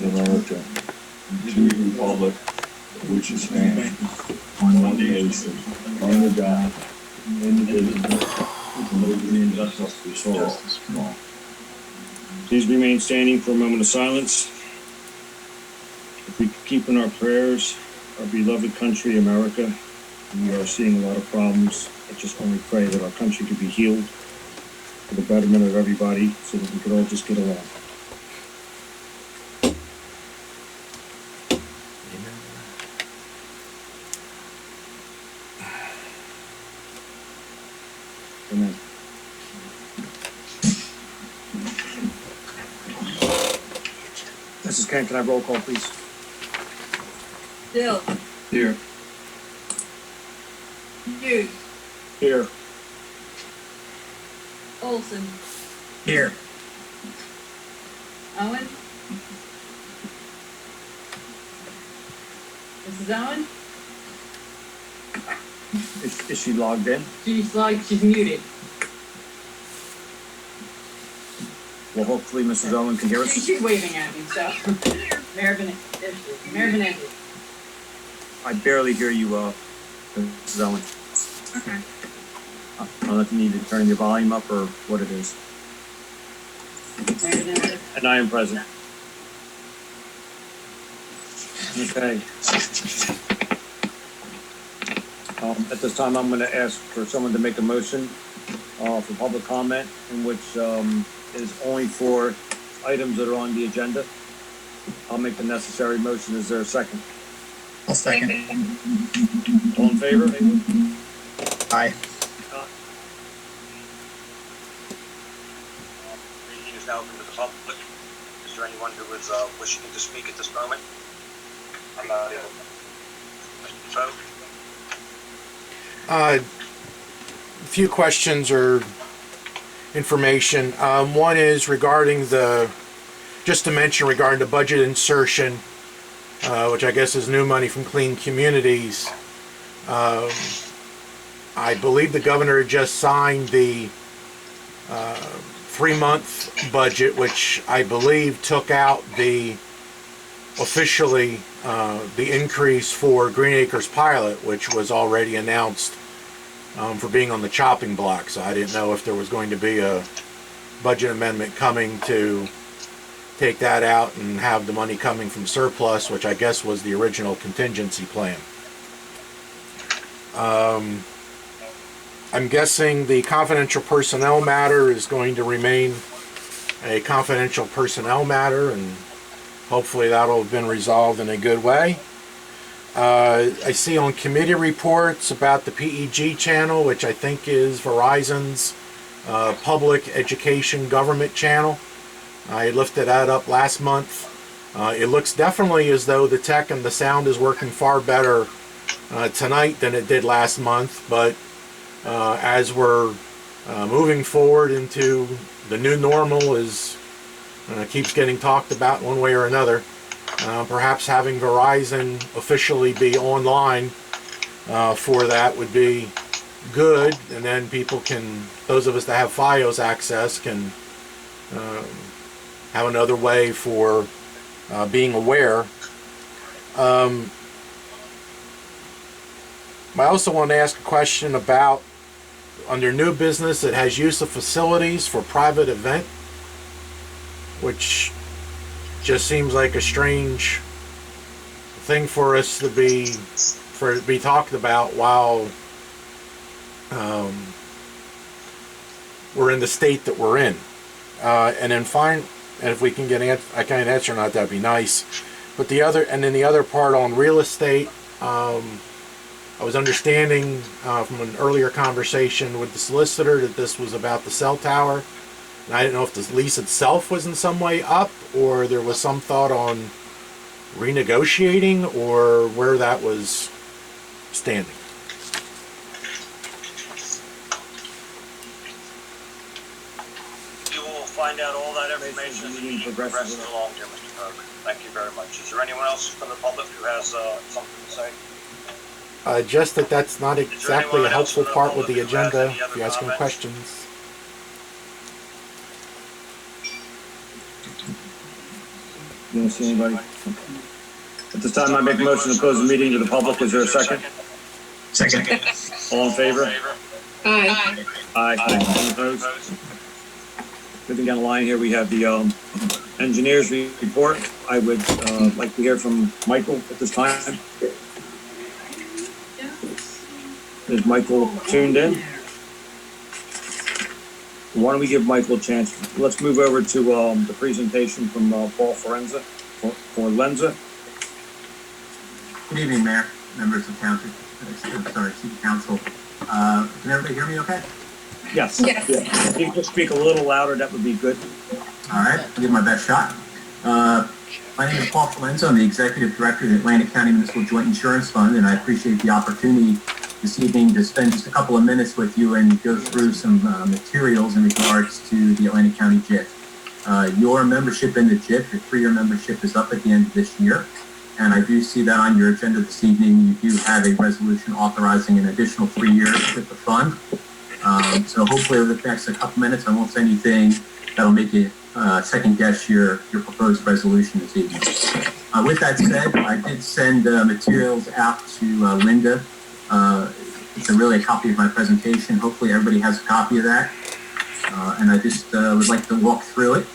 America, and to the republic for which it stands, one nation, under God, indivisible, with liberty and justice for all. Please remain standing for a moment of silence. If we keep in our prayers our beloved country, America, we are seeing a lot of problems. I just only pray that our country could be healed for the betterment of everybody so that we could all just get along. Amen. Mrs. Kent, can I roll call, please? Dill. Here. Hughes. Here. Olson. Here. Owen. Mrs. Owen. Is she logged in? She's muted. Well, hopefully Mrs. Owen can hear us. She's waving at me, so. Mayor Benetti. I barely hear you, Mrs. Owen. Okay. I don't know if you need to turn your volume up or what it is. Mayor Benetti. And I am present. Okay. At this time, I'm going to ask for someone to make a motion for public comment, in which is only for items that are on the agenda. I'll make the necessary motion. Is there a second? I'll second. All in favor? Aye. Meeting is now open to the public. Is there anyone who is wishing to speak at this moment? I'm not able. So, A few questions or information. One is regarding just to mention regarding the budget insertion, which I guess is new money from Clean Communities. I believe the governor had just signed the 3-month budget, which I believe took out officially the increase for Green Acres Pilot, which was already announced for being on the chopping block. So I didn't know if there was going to be a budget amendment coming to take that out and have the money coming from surplus, which I guess was the original contingency plan. I'm guessing the confidential personnel matter is going to remain a confidential personnel matter, and hopefully that'll have been resolved in a good way. I see on committee reports about the PEG channel, which I think is Verizon's public education government channel. I lifted that up last month. It looks definitely as though the tech and the sound is working far better tonight than it did last month, but as we're moving forward into the new normal, is keeps getting talked about one way or another. Perhaps having Verizon officially be online for that would be good, and then people can, those of us that have FiOS access, can have another way for being aware. I also want to ask a question about, under new business, it has use of facilities for private event, which just seems like a strange thing for us to be talked about while we're in the state that we're in. And then and if we can get I can't answer or not, that'd be nice. But the other part on real estate, I was understanding from an earlier conversation with the solicitor that this was about the cell tower. And I didn't know if the lease itself was in some way up, or there was some thought on renegotiating, or where that was standing. you will find out all that information as the meeting progresses along, dear Mr. Kirk. Thank you very much. Is there anyone else from the public who has something to say? Just that's not exactly a helpful part with the agenda if you're asking questions. You don't see anybody? At this time, I make a motion to close the meeting to the public. Is there a second? Second. All in favor? Aye. Aye. Any opposed? Moving down the line here, we have the engineers report. I would like to hear from Michael at this time. Is Michael tuned in? Why don't we give Michael a chance? Let's move over to the presentation from Paul Forenza. Good evening, Mayor, members of City Council. Can everybody hear me okay? Yes. Yes. Yeah. If you could just speak a little louder, that would be good. All right, I'll give my best shot. My name is Paul Forenza. I'm the Executive Director of the Atlantic County Municipal Joint Insurance Fund, and I appreciate the opportunity this evening to spend just a couple of minutes with you and go through some materials in regards to the Atlantic County JIF. Your membership in the JIF, your 3-year membership, is up at the end of this year. And I do see that on your agenda this evening, you do have a resolution authorizing an additional 3 years with the fund. So hopefully over the next couple minutes, I won't say anything that'll make you second guess your proposed resolution this evening. With that said, I did send materials out to Linda. It's really a copy of my presentation. Hopefully everybody has a copy of that. And I just would like to walk through it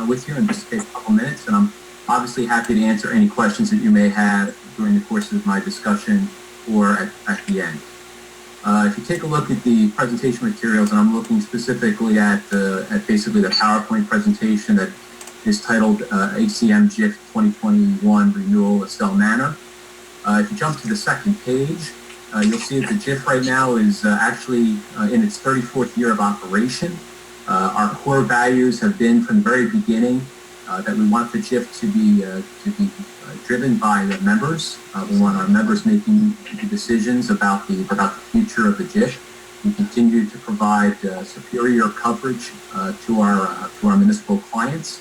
with you in just a couple minutes. And I'm obviously happy to answer any questions that you may have during the course of my discussion or at the end. If you take a look at the presentation materials, and I'm looking specifically at basically the PowerPoint presentation that is titled HCM JIF 2021 Renewal Estell Manor. If you jump to the second page, you'll see that the JIF right now is actually in its 34th year of operation. Our core values have been from the very beginning that we want the JIF to be driven by the members. We want our members making the decisions about the future of the JIF. We continue to provide superior coverage to our municipal clients.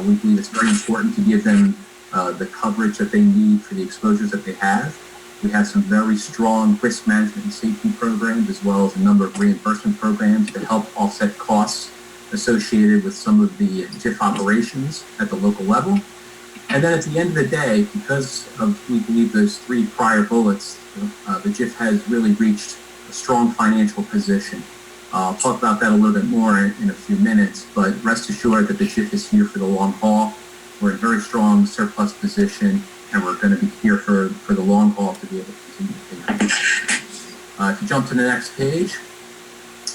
We believe it's very important to give them the coverage that they need for the exposures that they have. We have some very strong risk management and safety programs, as well as a number of reimbursement programs that help offset costs associated with some of the JIF operations at the local level. And then at the end of the day, because of, we believe, those 3 prior bullets, the JIF has really reached a strong financial position. I'll talk about that a little bit more in a few minutes, but rest assured that the JIF is here for the long haul. We're in a very strong surplus position, and we're going to be here for the long haul to be able to continue to pay. If you jump to the next page,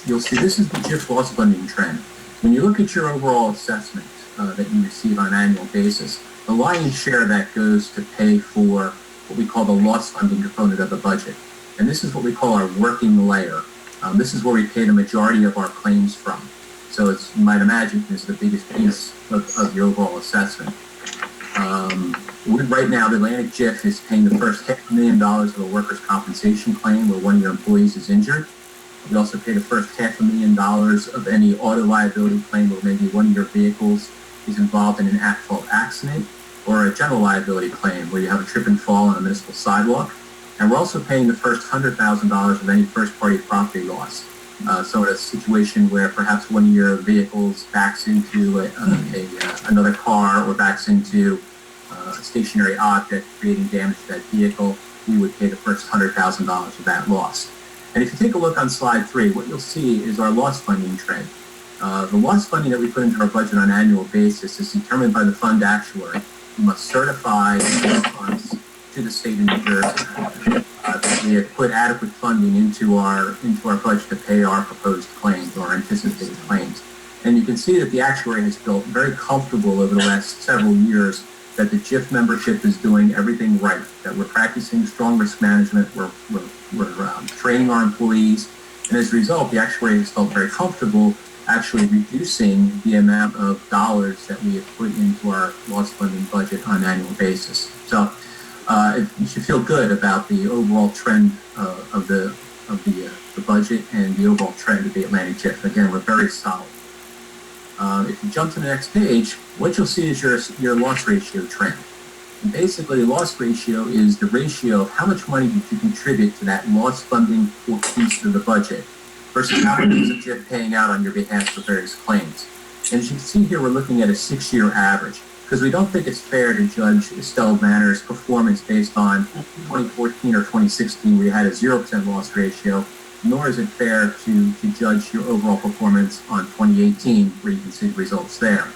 you'll see this is the JIF loss funding trend. When you look at your overall assessment that you receive on an annual basis, the lion's share of that goes to pay for what we call the loss funding component of the budget. And this is what we call our working layer. This is where we pay the majority of our claims from. So it's, you might imagine, is the biggest piece of your overall assessment. Right now, the Atlantic JIF is paying the first $500,000 of a workers' compensation claim where one of your employees is injured. We also pay the first $500,000 of any auto liability claim where maybe one of your vehicles is involved in an at-fault accident, or a general liability claim where you have a trip and fall on a municipal sidewalk. And we're also paying the first $100,000 of any first-party property loss. So in a situation where perhaps one of your vehicles backs into another car or backs into a stationary object creating damage to that vehicle, we would pay the first $100,000 of that loss. And if you take a look on slide 3, what you'll see is our loss funding trend. The loss funding that we put into our budget on an annual basis is determined by the fund actuary, who must certify funds to the state of New Jersey that we have put adequate funding into our budget to pay our proposed claims or anticipated claims. And you can see that the actuary has built very comfortable over the last several years that the JIF membership is doing everything right, that we're practicing strong risk management, we're training our employees, and as a result, the actuary has felt very comfortable actually reducing the amount of dollars that we have put into our loss funding budget on an annual basis. So you should feel good about the overall trend of the budget and the overall trend of the Atlantic JIF. Again, we're very solid. If you jump to the next page, what you'll see is your loss ratio trend. And basically, the loss ratio is the ratio of how much money did you contribute to that loss funding piece of the budget versus how much is the JIF paying out on your behalf for various claims. And as you can see here, we're looking at a 6-year average. because we don't think it's fair to judge Estell Manor's performance based on 2014 or 2016 where you had a 0% loss ratio, nor is it fair to judge your overall performance on 2018 where you can see the results there.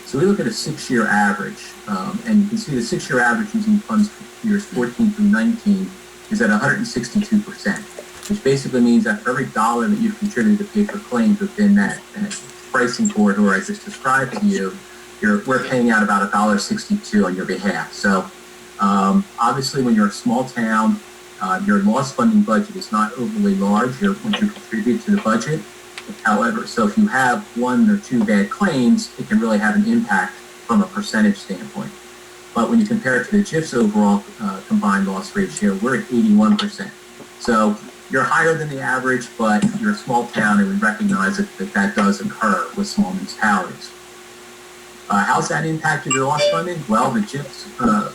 So we look at a 6-year average, and you can see the 6-year average using funds for years 14 through 19 is at 162%, which basically means that for every dollar that you've contributed to pay for claims within that pricing corridor I just described to you, we're paying out about $1.62 on your behalf. So obviously when you're a small town, your loss funding budget is not overly large when you contribute to the budget. However, so if you have 1 or 2 bad claims, it can really have an impact from a percentage standpoint. But when you compare it to the JIF's overall combined loss ratio, we're at 81%. So you're higher than the average, but you're a small town, and we recognize that does occur with small municipalities. How's that impacted your loss funding? Well, the JIF's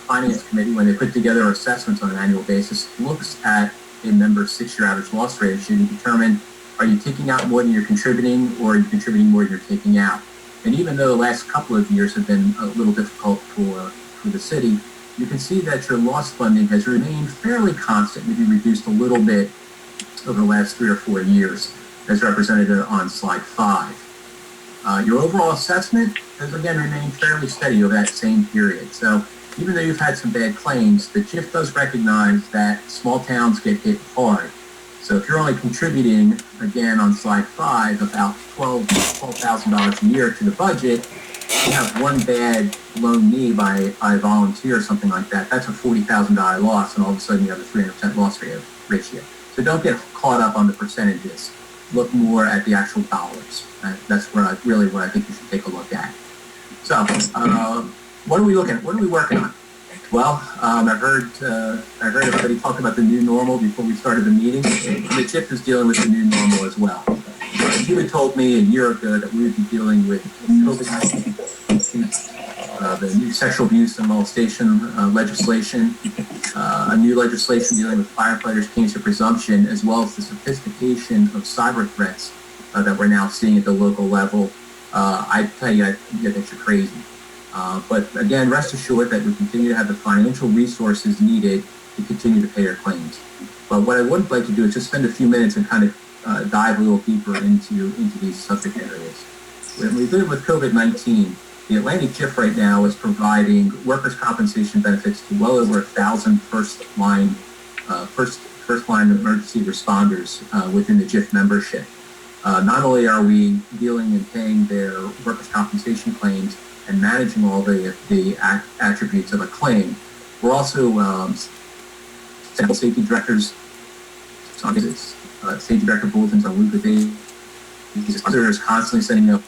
Finance Committee, when they put together assessments on an annual basis, looks at a member's 6-year average loss ratio to determine, are you taking out more than you're contributing, or are you contributing more than you're taking out? And even though the last couple of years have been a little difficult for the city, you can see that your loss funding has remained fairly constant, maybe reduced a little bit over the last 3 or 4 years, as represented on slide 5. Your overall assessment has again remained fairly steady over that same period. So even though you've had some bad claims, the JIF does recognize that small towns get hit hard. So if you're only contributing, again on slide 5, about $12,000 a year to the budget, you have one bad loan knee by a volunteer or something like that, that's a $40,000 loss, and all of a sudden you have a 300% loss ratio. So don't get caught up on the percentages. Look more at the actual dollars. That's what I think you should take a look at. So what are we looking at? What are we working on? Well, I heard everybody talk about the new normal before we started the meeting. The JIF is dealing with the new normal as well. You had told me a year ago that we would be dealing with COVID-19, the new sexual abuse and molestation legislation, a new legislation dealing with firefighters' cancer presumption, as well as the sophistication of cyber threats that we're now seeing at the local level. I tell you, I think that you're crazy. But again, rest assured that we continue to have the financial resources needed to continue to pay our claims. But what I would like to do is just spend a few minutes and kind of dive a little deeper into these subject areas. When we live with COVID-19, the Atlantic JIF right now is providing workers' compensation benefits to well over 1,000 first line emergency responders within the JIF membership. Not only are we dealing and paying their workers' compensation claims and managing all the attributes of a claim, we're also safety directors on visits, safety director bulletins on weekly basis. Others constantly sending up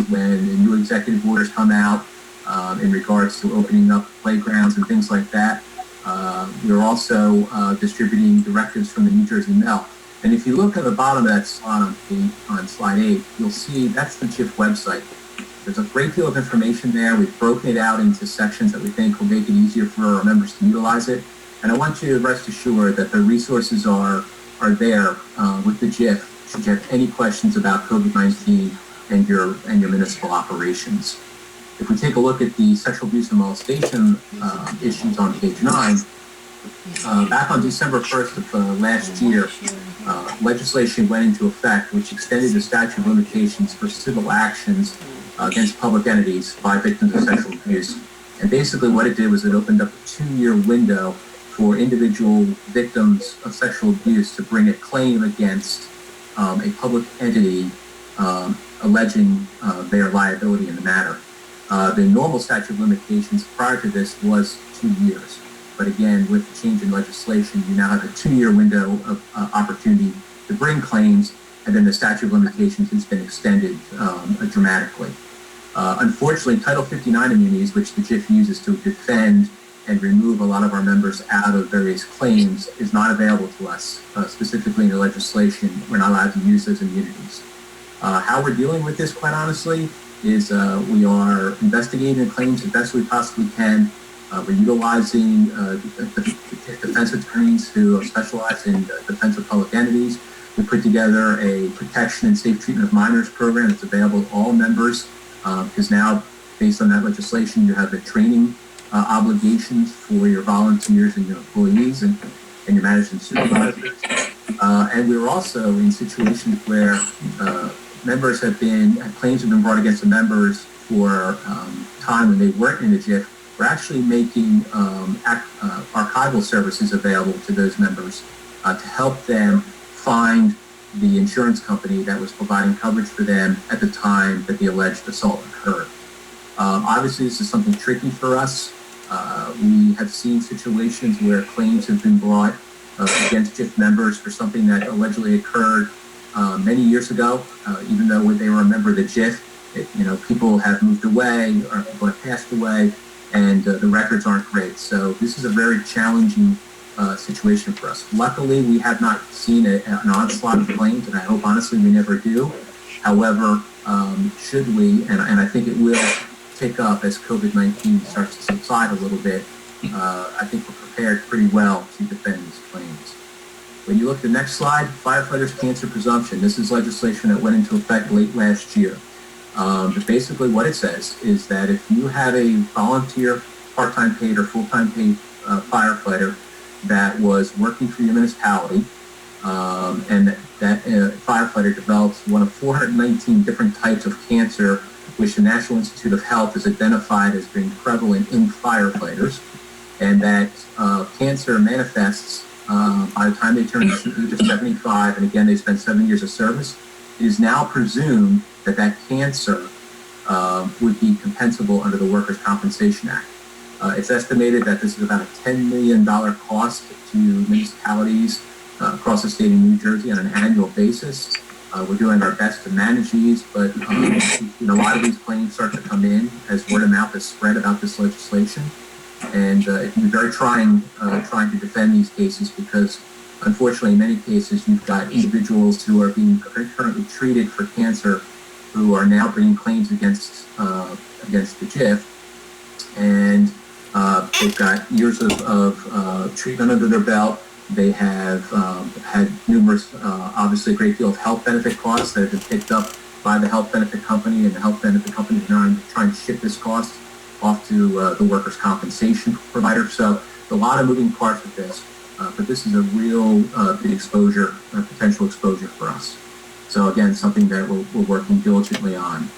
when new executive orders come out in regards to opening up playgrounds and things like that. We're also distributing directives from the New Jersey Mail. And if you look at the bottom of that slide on slide 8, you'll see that's the JIF website. There's a great deal of information there. We've broken it out into sections that we think will make it easier for our members to utilize it. And I want you to rest assured that the resources are there with the JIF should you have any questions about COVID-19 and your municipal operations. If we take a look at the sexual abuse and molestation issues on page 9, back on December 1st of last year, legislation went into effect which extended the statute of limitations for civil actions against public entities by victims of sexual abuse. And basically what it did was it opened up a 2-year window for individual victims of sexual abuse to bring a claim against a public entity alleging their liability in the matter. The normal statute of limitations prior to this was 2 years. But again, with the change in legislation, you now have a 2-year window of opportunity to bring claims, and then the statute of limitations has been extended dramatically. Unfortunately, Title 59 immunities, which the JIF uses to defend and remove a lot of our members out of various claims, is not available to us. Specifically in the legislation, we're not allowed to use those immunities. How we're dealing with this, quite honestly, is we are investigating the claims as best we possibly can. We're utilizing defense attorneys who specialize in defense of public entities. We put together a protection and safe treatment of minors program that's available to all members, because now based on that legislation, you have the training obligations for your volunteers and your employees and your managers and supervisors. And we were also in situations where claims have been brought against the members for time when they weren't in the JIF. We're actually making archival services available to those members to help them find the insurance company that was providing coverage for them at the time that the alleged assault occurred. Obviously, this is something tricky for us. We have seen situations where claims have been brought against JIF members for something that allegedly occurred many years ago, even though they were a member of the JIF. People have moved away or people have passed away, and the records aren't great. So this is a very challenging situation for us. Luckily, we have not seen an onslaught of claims, and I hope honestly we never do. However, should we, and I think it will pick up as COVID-19 starts to subside a little bit, I think we're prepared pretty well to defend these claims. When you look at the next slide, firefighters cancer presumption. This is legislation that went into effect late last year. But basically what it says is that if you have a volunteer, part-time paid or full-time paid firefighter that was working for your municipality, and that firefighter develops one of 419 different types of cancer, which the National Institute of Health has identified as being prevalent in firefighters, and that cancer manifests by the time they turn the age of 75, and again, they spend 7 years of service, it is now presumed that that cancer would be compensable under the Workers' Compensation Act. It's estimated that this is about a $10 million cost to municipalities across the state of New Jersey on an annual basis. We're doing our best to manage these, but a lot of these claims start to come in as word of mouth is spread about this legislation. And it can be very trying to defend these cases because, unfortunately, in many cases, you've got individuals who are being currently treated for cancer who are now bringing claims against the JIF, and they've got years of treatment under their belt. They have had numerous, obviously a great deal of health benefit costs that have been picked up by the health benefit company, and the health benefit company is now trying to ship this cost off to the workers' compensation provider. So a lot of moving parts with this, but this is a real big exposure, potential exposure for us. So again, something that we're working diligently on.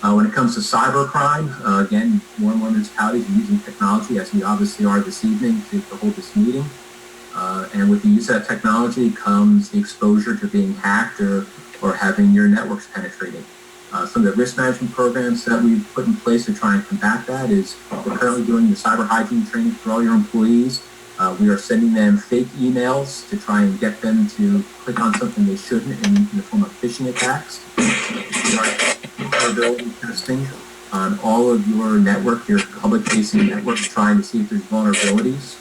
When it comes to cybercrime, again, more and more municipalities are using technology, as we obviously are this evening, to hold this meeting. And with the use of that technology comes the exposure to being hacked or having your networks penetrated. Some of the risk management programs that we've put in place to try and combat that is we're currently doing the cyber hygiene training for all your employees. We are sending them fake emails to try and get them to click on something they shouldn't in the form of phishing attacks. We are vulnerability testing on all of your network, your public-facing networks, trying to see if there's vulnerabilities.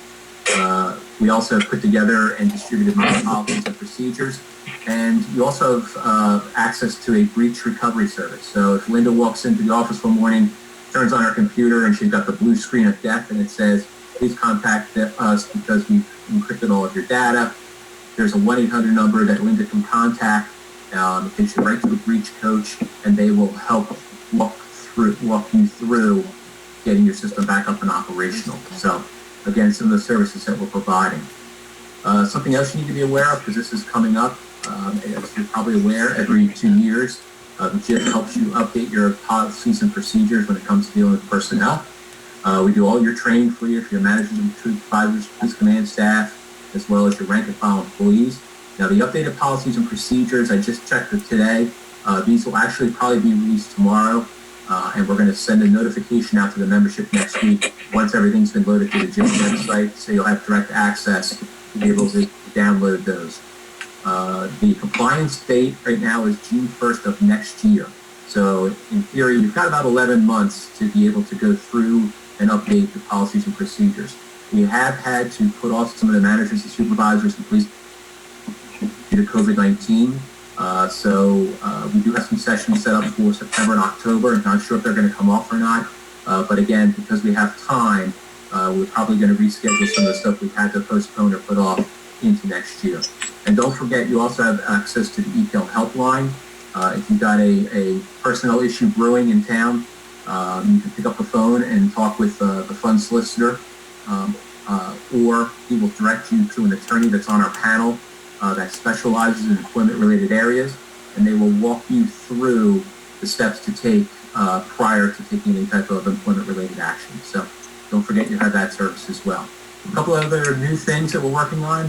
We also have put together and distributed policies and procedures. And you also have access to a breach recovery service. So if Linda walks into the office one morning, turns on her computer, and she's got the blue screen of death, and it says, please contact us because we've encrypted all of your data. There's a 1-800 number that Linda can contact. It takes you right to the breach coach, and they will help walk you through getting your system back up and operational. So again, some of the services that we're providing. Something else you need to be aware of, because this is coming up, as you're probably aware, every 2 years, the JIF helps you update your policies and procedures when it comes to dealing with personnel. We do all your training for you, if you're managers and supervisors, police command staff, as well as your rank and file employees. Now, the updated policies and procedures, I just checked it today. These will actually probably be released tomorrow, and we're going to send a notification out to the membership next week once everything's been loaded to the JIF website, so you'll have direct access to be able to download those. The compliance date right now is June 1st of next year. So in theory, you've got about 11 months to be able to go through and update the policies and procedures. We have had to put off some of the managers and supervisors and police due to COVID-19. So we do have some sessions set up for September and October. I'm not sure if they're going to come off or not. But again, because we have time, we're probably going to reschedule some of the stuff we've had to postpone or put off into next year. And don't forget, you also have access to the EPL helpline. If you've got a personnel issue brewing in town, You can pick up the phone and talk with the fund solicitor, or he will direct you to an attorney that's on our panel that specializes in employment-related areas, and they will walk you through the steps to take prior to taking any type of employment-related action. So don't forget you have that service as well. A couple of other new things that we're working on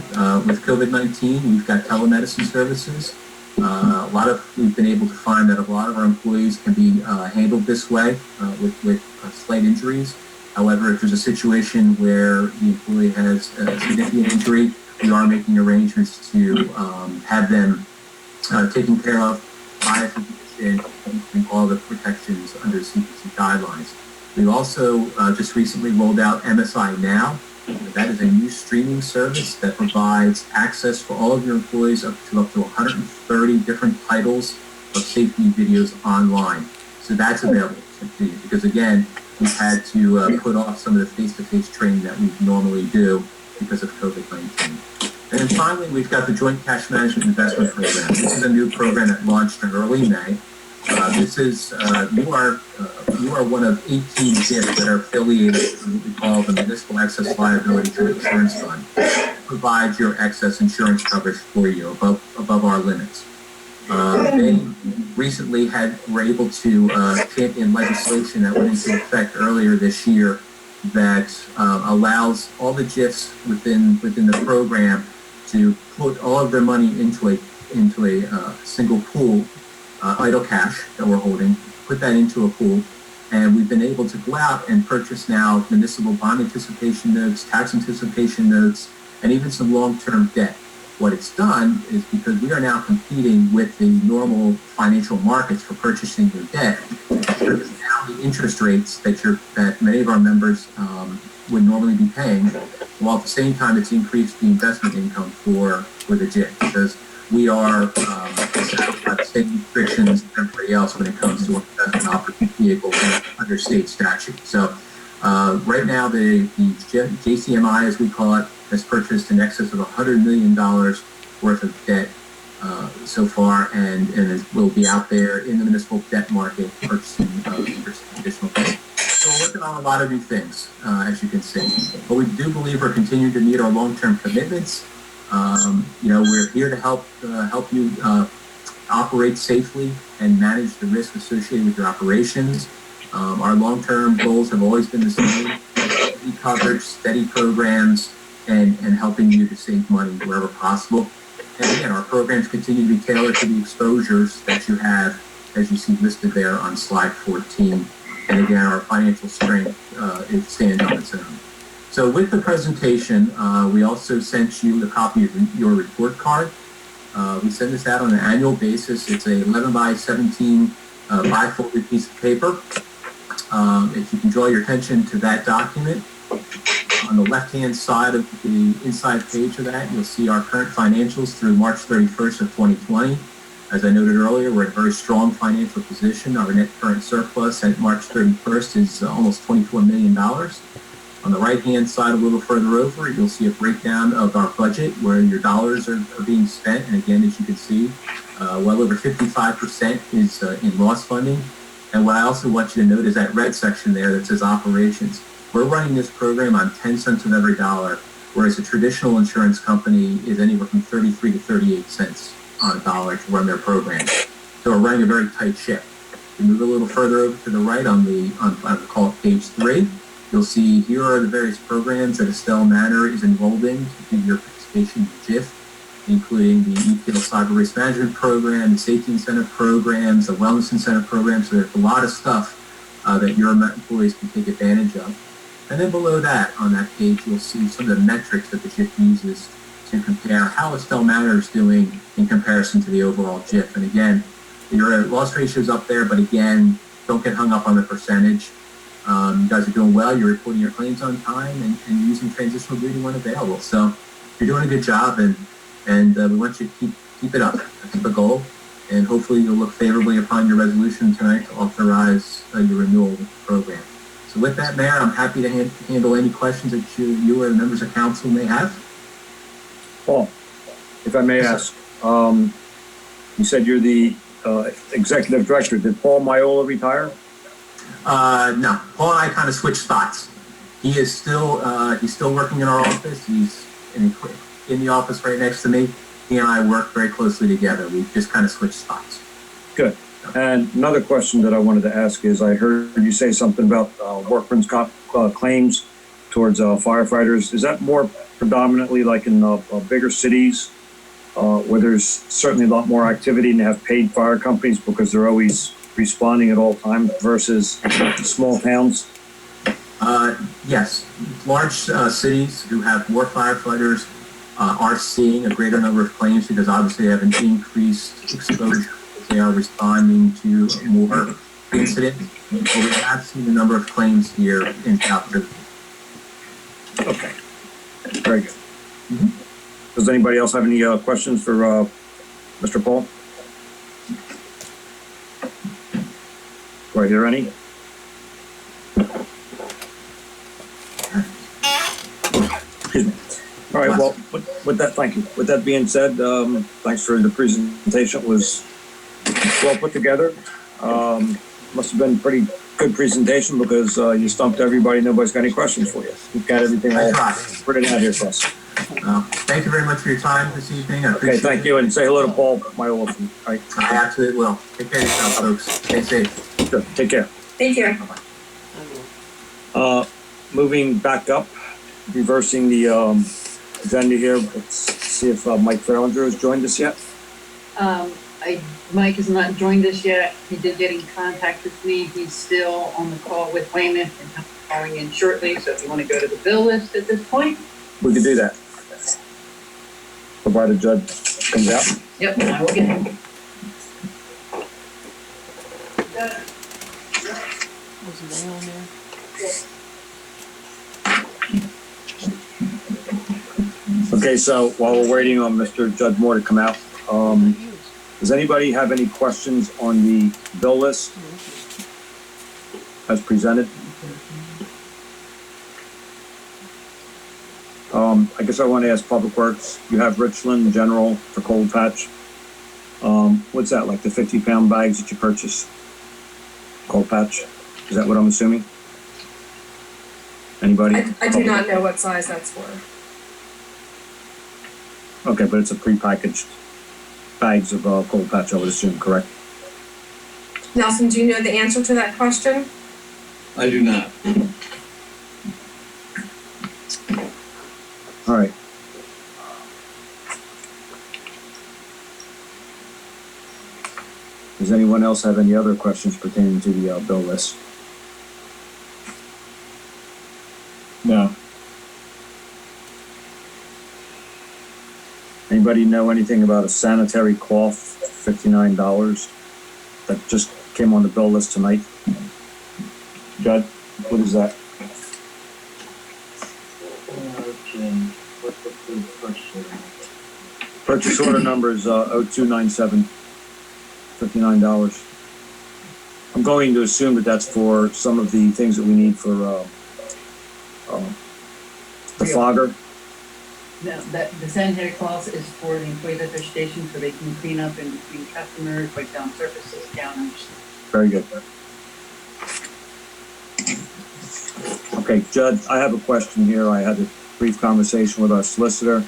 with COVID-19, we've got telemedicine services. We've been able to find that a lot of our employees can be handled this way with slight injuries. However, if there's a situation where the employee has a significant injury, we are making arrangements to have them taken care of by a physician and all the protections under CDC guidelines. We've also just recently rolled out MSI Now. That is a new streaming service that provides access for all of your employees up to 130 different titles of safety videos online. So that's available to you because, again, we've had to put off some of the face-to-face training that we normally do because of COVID-19. And then finally, we've got the Joint Cash Management Investment Program. This is a new program that launched in early May. You are one of 18 GIFs that are affiliated with what we call the Municipal Excess Liability Joint Insurance Fund. It provides your excess insurance coverage for you above our limits. They recently were able to champion legislation that went into effect earlier this year that allows all the GIFs within the program to put all of their money into a single pool, idle cash that we're holding, put that into a pool, and we've been able to go out and purchase now municipal bond anticipation notes, tax anticipation notes, and even some long-term debt. What it's done is because we are now competing with the normal financial markets for purchasing your debt, because now the interest rates that many of our members would normally be paying, while at the same time it's increased the investment income for the JIT, because we are satisfied the same restrictions as everybody else when it comes to investment opportunity vehicles under state statute. So right now the JCMI, as we call it, has purchased in excess of $100 million worth of debt so far, and will be out there in the municipal debt market purchasing additional debt. So we're working on a lot of new things, as you can see. But we do believe we're continuing to meet our long-term commitments. We're here to help you operate safely and manage the risk associated with your operations. Our long-term goals have always been the same: steady coverage, steady programs, and helping you to save money wherever possible. And again, our programs continue to be tailored to the exposures that you have, as you see listed there on slide 14. And again, our financial strength, it stands on its own. So with the presentation, we also sent you a copy of your report card. We send this out on an annual basis. It's a 11 by 17 bifolded piece of paper. If you can draw your attention to that document, on the left-hand side of the inside page of that, you'll see our current financials through March 31st of 2020. As I noted earlier, we're in a very strong financial position. Our net current surplus at March 31st is almost $24 million. On the right-hand side, a little further over, you'll see a breakdown of our budget where your dollars are being spent. And again, as you can see, well over 55% is in loss funding. And what I also want you to note is that red section there that says operations. We're running this program on 10 cents of every dollar, whereas a traditional insurance company is anywhere from 33 to 38 cents on a dollar to run their program. So we're running a very tight ship. We move a little further over to the right on I would call it page 3. You'll see here are the various programs that Estell Manor is enrolled in to your participation in JIF, including the EPL Cyber Risk Management Program, the Safety Incentive Programs, the Wellness Incentive Program. So there's a lot of stuff that your employees can take advantage of. And then below that, on that page, you'll see some of the metrics that the JIF uses to compare how Estell Manor is doing in comparison to the overall JIF. And again, your loss ratio is up there, but again, don't get hung up on the percentage. You guys are doing well. You're reporting your claims on time and using transitional duty when available. So you're doing a good job, and we want you to keep it up. That's the goal. And hopefully you'll look favorably upon your resolution tonight to authorize your renewal program. So with that, Mayor, I'm happy to handle any questions that you or the members of council may have. Paul, if I may ask, you said you're the executive director. Did Paul Miola retire? No, Paul and I kind of switched spots. He's still working in our office. He's in the office right next to me. He and I work very closely together. We've just kind of switched spots. Good. And another question that I wanted to ask is, I heard you say something about workman's comp claims towards firefighters. Is that more predominantly like in bigger cities where there's certainly a lot more activity and they have paid fire companies because they're always responding at all times versus small towns? Yes, large cities who have more firefighters are seeing a greater number of claims because obviously they have an increased exposure. They are responding to more incidents. But we have seen a number of claims here in South Jersey. Okay, very good. Does anybody else have any questions for Mr. Paul? Do I hear any? Excuse me. All right, well, with that, thank you. With that being said, thanks for the presentation. It was well put together. Must have been a pretty good presentation because you stumped everybody. Nobody's got any questions for you. You've got everything all printed out here for us. Thank you very much for your time this evening. I appreciate Okay, thank you, and say hello to Paul, my old friend. All right. I absolutely will. Take care of yourself, folks. Stay safe. Sure. Take care. Thank you. Moving back up, reversing the agenda here. Let's see if Mike Farrellinger has joined us yet. Mike has not joined us yet. He did get in contact with me. He's still on the call with Weymouth and I'm calling in shortly. So if you want to go to the bill list at this point. We could do that. Provided Judge comes out. Yep, I will get him. Was May on there? Okay, so while we're waiting on Mr. Judge Moore to come out, does anybody have any questions on the bill list as presented? I guess I want to ask Public Works, you have Richland General for cold patch. What's that, like the 50-pound bags that you purchase? Cold patch? Is that what I'm assuming? Anybody? I do not know what size that's for. Okay, but it's a prepackaged bags of cold patch, I would assume, correct? Nelson, do you know the answer to that question? I do not. All right. Does anyone else have any other questions pertaining to the bill list? No. Anybody know anything about a sanitary cloth, $59, that just came on the bill list tonight? Judd, what is that? What's the purchase order? Purchase order number is 0297, $59. I'm going to assume that that's for some of the things that we need for the fogger. No, the sanitary cloths is for the employees at their station so they can clean up in between customers, wipe down surfaces, counters. Very good. Okay, Judd, I have a question here. I had a brief conversation with our solicitor.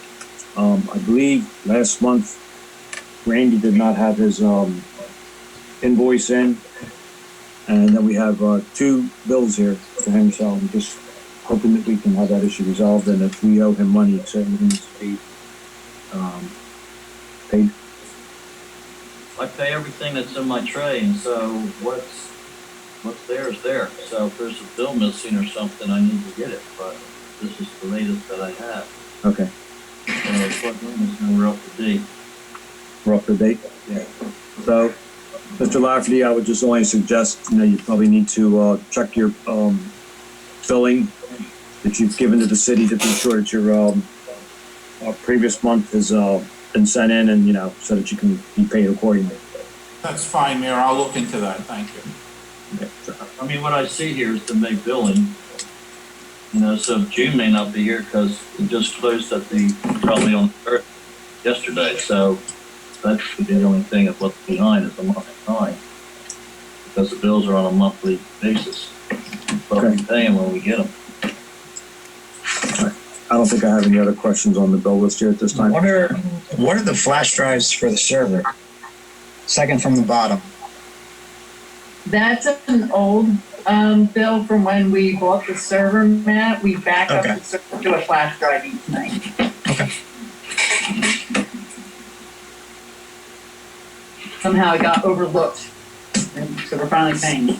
I believe last month, Randy did not have his invoice in. And then we have 2 bills here for him, so I'm just hoping that we can have that issue resolved, and if we owe him money, it certainly needs to be paid. I pay everything that's in my tray, and so what's there is there. So if there's a bill missing or something, I need to get it, but this is the latest that I have. Okay, So we're up to date. we're up to date. Yeah. So, Mr. Lafferty, I would just only suggest, you probably need to check your billing that you've given to the city to be sure that your previous month has been sent in, and so that you can be paid accordingly. That's fine, Mayor. I'll look into that. Thank you. Okay. I mean, what I see here is the May billing. So June may not be here because it just closed at probably on yesterday. So that's the only thing of what's behind is a month behind. because the bills are on a monthly basis. But we pay them when we get them. I don't think I have any other questions on the bill list here at this time. What are the flash drives for the server? Second from the bottom. That's an old bill from when we bought the server, Matt. We back up Okay. the server to a flash drive each night. Okay. Somehow it got overlooked, and so we're finally paying.